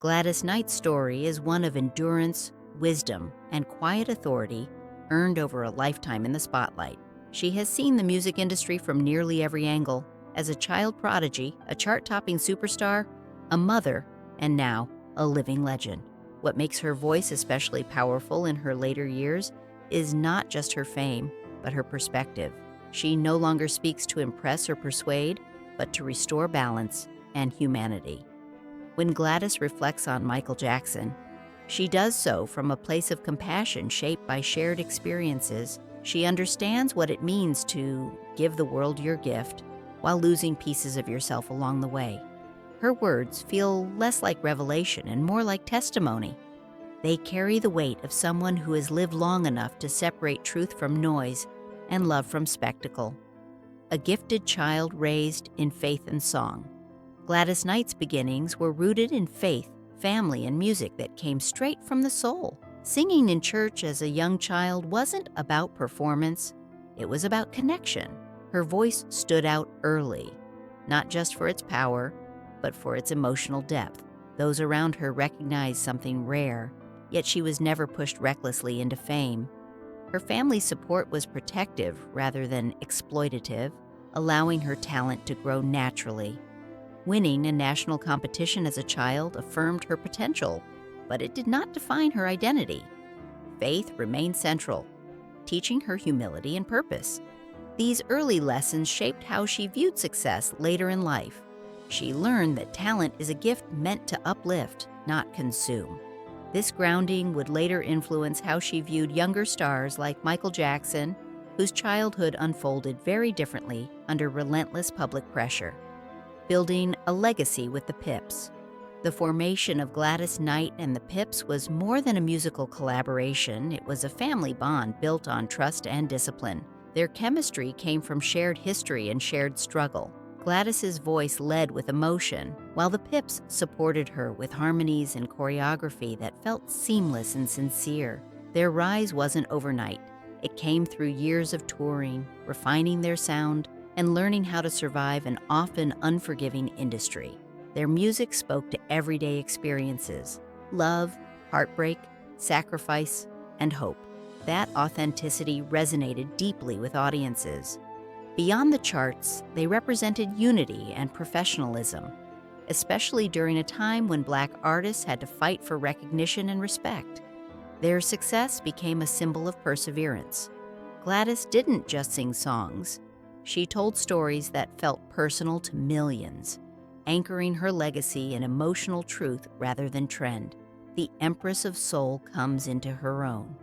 Gladys Knight's story is one of endurance, wisdom, and quiet authority earned over a lifetime in the spotlight. She has seen the music industry from nearly every angle, as a child prodigy, a chart-topping superstar, a mother, and now a living legend. What makes her voice especially powerful in her later years is not just her fame, but her perspective. She no longer speaks to impress or persuade, but to restore balance and humanity. When Gladys reflects on Michael Jackson, she does so from a place of compassion shaped by shared experiences. She understands what it means to give the world your gift while losing pieces of yourself along the way. Her words feel less like revelation and more like testimony. They carry the weight of someone who has lived long enough to separate truth from noise and love from spectacle. A gifted child raised in faith and song, Gladys Knight's beginnings were rooted in faith, family, and music that came straight from the soul. Singing in church as a young child wasn't about performance, it was about connection. Her voice stood out early, not just for its power, but for its emotional depth. Those around her recognized something rare, yet she was never pushed recklessly into fame. Her family's support was protective rather than exploitative, allowing her talent to grow naturally. Winning a national competition as a child affirmed her potential, but it did not define her identity. Faith remained central, teaching her humility and purpose. These early lessons shaped how she viewed success later in life. She learned that talent is a gift meant to uplift, not consume. This grounding would later influence how she viewed younger stars like Michael Jackson, whose childhood unfolded very differently under relentless public pressure. Building a legacy with the Pips. The formation of Gladys Knight and the Pips was more than a musical collaboration. It was a family bond built on trust and discipline. Their chemistry came from shared history and shared struggle. Gladys's voice led with emotion, while the Pips supported her with harmonies and choreography that felt seamless and sincere. Their rise wasn't overnight. It came through years of touring, refining their sound, and learning how to survive an often unforgiving industry. Their music spoke to everyday experiences: love, heartbreak, sacrifice, and hope. That authenticity resonated deeply with audiences. Beyond the charts, they represented unity and professionalism, especially during a time when Black artists had to fight for recognition and respect. Their success became a symbol of perseverance. Gladys didn't just sing songs. She told stories that felt personal to millions, anchoring her legacy in emotional truth rather than trend. The Empress of Soul comes into her own.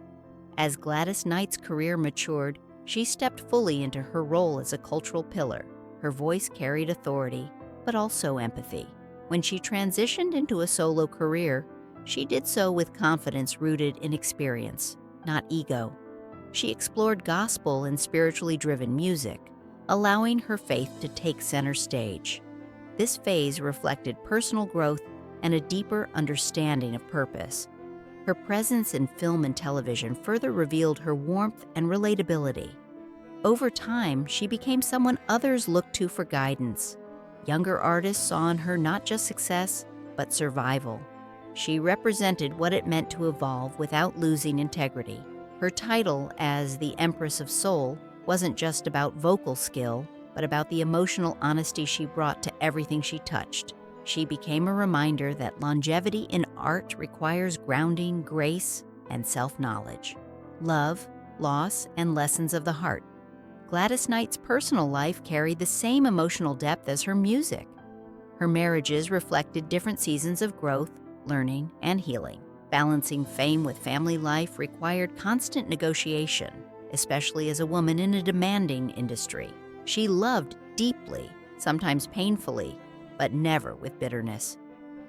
As Gladys Knight's career matured, she stepped fully into her role as a cultural pillar. Her voice carried authority, but also empathy. When she transitioned into a solo career, she did so with confidence rooted in experience, not ego. She explored gospel and spiritually driven music, allowing her faith to take center stage. This phase reflected personal growth and a deeper understanding of purpose. Her presence in film and television further revealed her warmth and relatability. Over time, she became someone others looked to for guidance. Younger artists saw in her not just success, but survival. She represented what it meant to evolve without losing integrity. Her title as the Empress of Soul wasn't just about vocal skill, but about the emotional honesty she brought to everything she touched. She became a reminder that longevity in art requires grounding, grace, and self-knowledge. Love, loss, and lessons of the heart. Gladys Knight's personal life carried the same emotional depth as her music. Her marriages reflected different seasons of growth, learning, and healing. Balancing fame with family life required constant negotiation, especially as a woman in a demanding industry. She loved deeply, sometimes painfully, but never with bitterness.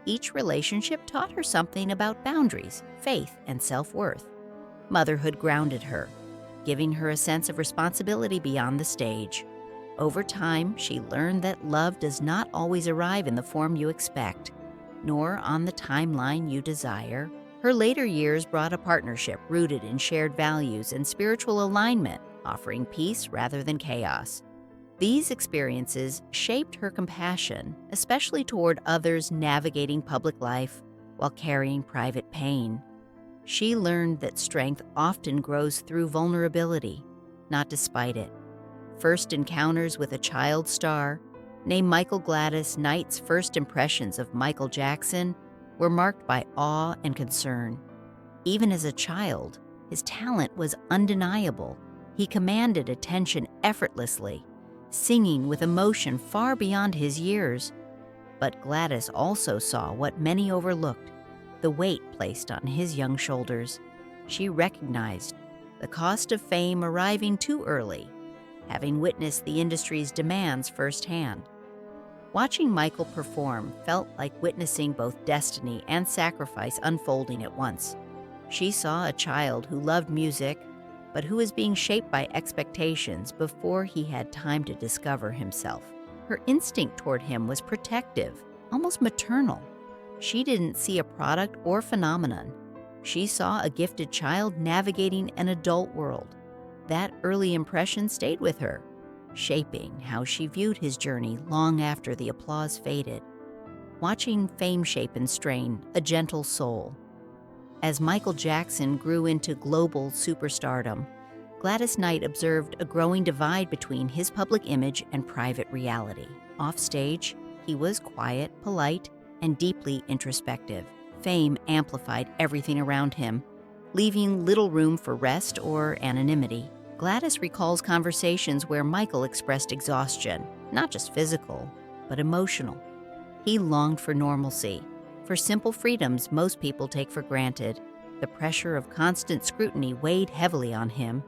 Each relationship taught her something about boundaries, faith, and self-worth. Motherhood grounded her, giving her a sense of responsibility beyond the stage. Over time, she learned that love does not always arrive in the form you expect, nor on the timeline you desire. Her later years brought a partnership rooted in shared values and spiritual alignment, offering peace rather than chaos. These experiences shaped her compassion, especially toward others navigating public life, while carrying private pain. She learned that strength often grows through vulnerability, not despite it. First encounters with a child star, named Michael Gladys Knight's first impressions of Michael Jackson were marked by awe and concern. Even as a child, his talent was undeniable. He commanded attention effortlessly, singing with emotion far beyond his years. But Gladys also saw what many overlooked, the weight placed on his young shoulders. She recognized the cost of fame arriving too early, having witnessed the industry's demands firsthand. Watching Michael perform felt like witnessing both destiny and sacrifice unfolding at once. She saw a child who loved music, but who was being shaped by expectations before he had time to discover himself. Her instinct toward him was protective, almost maternal. She didn't see a product or phenomenon. She saw a gifted child navigating an adult world. That early impression stayed with her, shaping how she viewed his journey long after the applause faded. Watching fame shape and strain a gentle soul. As Michael Jackson grew into global superstardom, Gladys Knight observed a growing divide between his public image and private reality. Offstage, he was quiet, polite, and deeply introspective. Fame amplified everything around him, leaving little room for rest or anonymity. Gladys recalls conversations where Michael expressed exhaustion, not just physical, but emotional. He longed for normalcy, for simple freedoms most people take for granted. The pressure of constant scrutiny weighed heavily on him.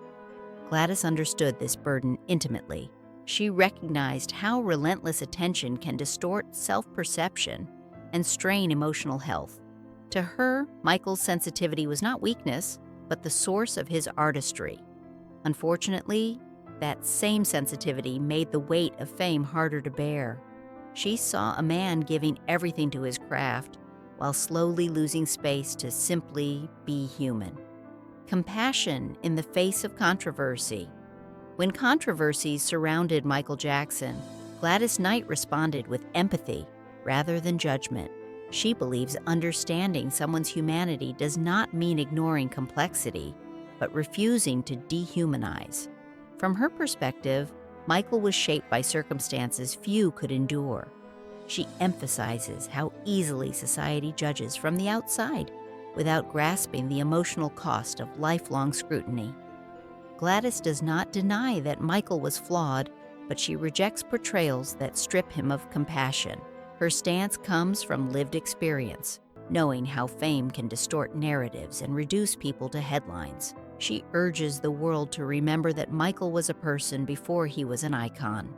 Gladys understood this burden intimately. She recognized how relentless attention can distort self-perception and strain emotional health. To her, Michael's sensitivity was not weakness, but the source of his artistry. Unfortunately, that same sensitivity made the weight of fame harder to bear. She saw a man giving everything to his craft while slowly losing space to simply be human. Compassion in the face of controversy. When controversies surrounded Michael Jackson, Gladys Knight responded with empathy rather than judgment. She believes understanding someone's humanity does not mean ignoring complexity, but refusing to dehumanize. From her perspective, Michael was shaped by circumstances few could endure. She emphasizes how easily society judges from the outside without grasping the emotional cost of lifelong scrutiny. Gladys does not deny that Michael was flawed, but she rejects portrayals that strip him of compassion. Her stance comes from lived experience, knowing how fame can distort narratives and reduce people to headlines. She urges the world to remember that Michael was a person before he was an icon.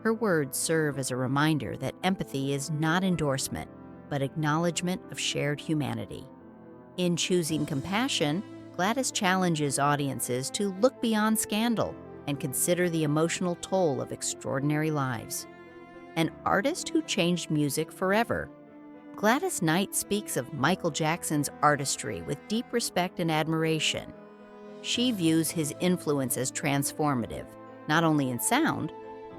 Her words serve as a reminder that empathy is not endorsement, but acknowledgement of shared humanity. In choosing compassion, Gladys challenges audiences to look beyond scandal and consider the emotional toll of extraordinary lives. An artist who changed music forever. Gladys Knight speaks of Michael Jackson's artistry with deep respect and admiration. She views his influence as transformative, not only in sound,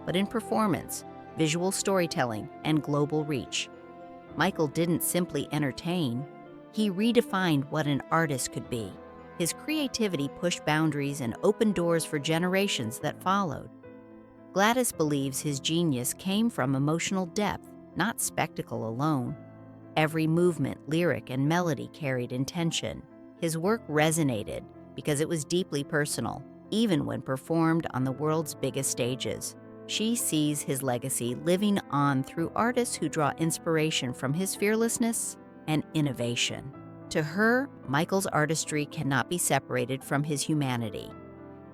but in performance, visual storytelling, and global reach. Michael didn't simply entertain, he redefined what an artist could be. His creativity pushed boundaries and opened doors for generations that followed. Gladys believes his genius came from emotional depth, not spectacle alone. Every movement, lyric, and melody carried intention. His work resonated because it was deeply personal, even when performed on the world's biggest stages. She sees his legacy living on through artists who draw inspiration from his fearlessness and innovation. To her, Michael's artistry cannot be separated from his humanity.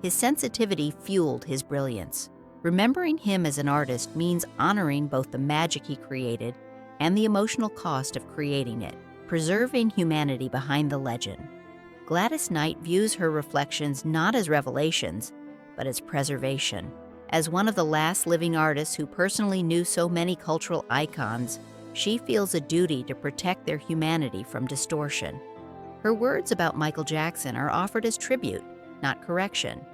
His sensitivity fueled his brilliance. Remembering him as an artist means honoring both the magic he created and the emotional cost of creating it, preserving humanity behind the legend. Gladys Knight views her reflections not as revelations, but as preservation. As one of the last living artists who personally knew so many cultural icons, she feels a duty to protect their humanity from distortion. Her words about Michael Jackson are offered as tribute, not correction.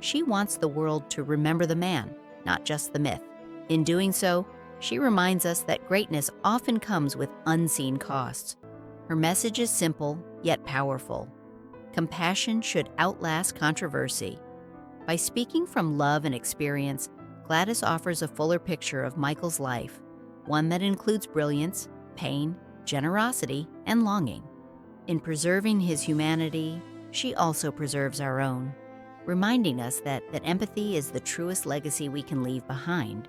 She wants the world to remember the man, not just the myth. In doing so, she reminds us that greatness often comes with unseen costs. Her message is simple, yet powerful. Compassion should outlast controversy. By speaking from love and experience, Gladys offers a fuller picture of Michael's life, one that includes brilliance, pain, generosity, and longing. In preserving his humanity, she also preserves our own, reminding us that empathy is the truest legacy we can leave behind.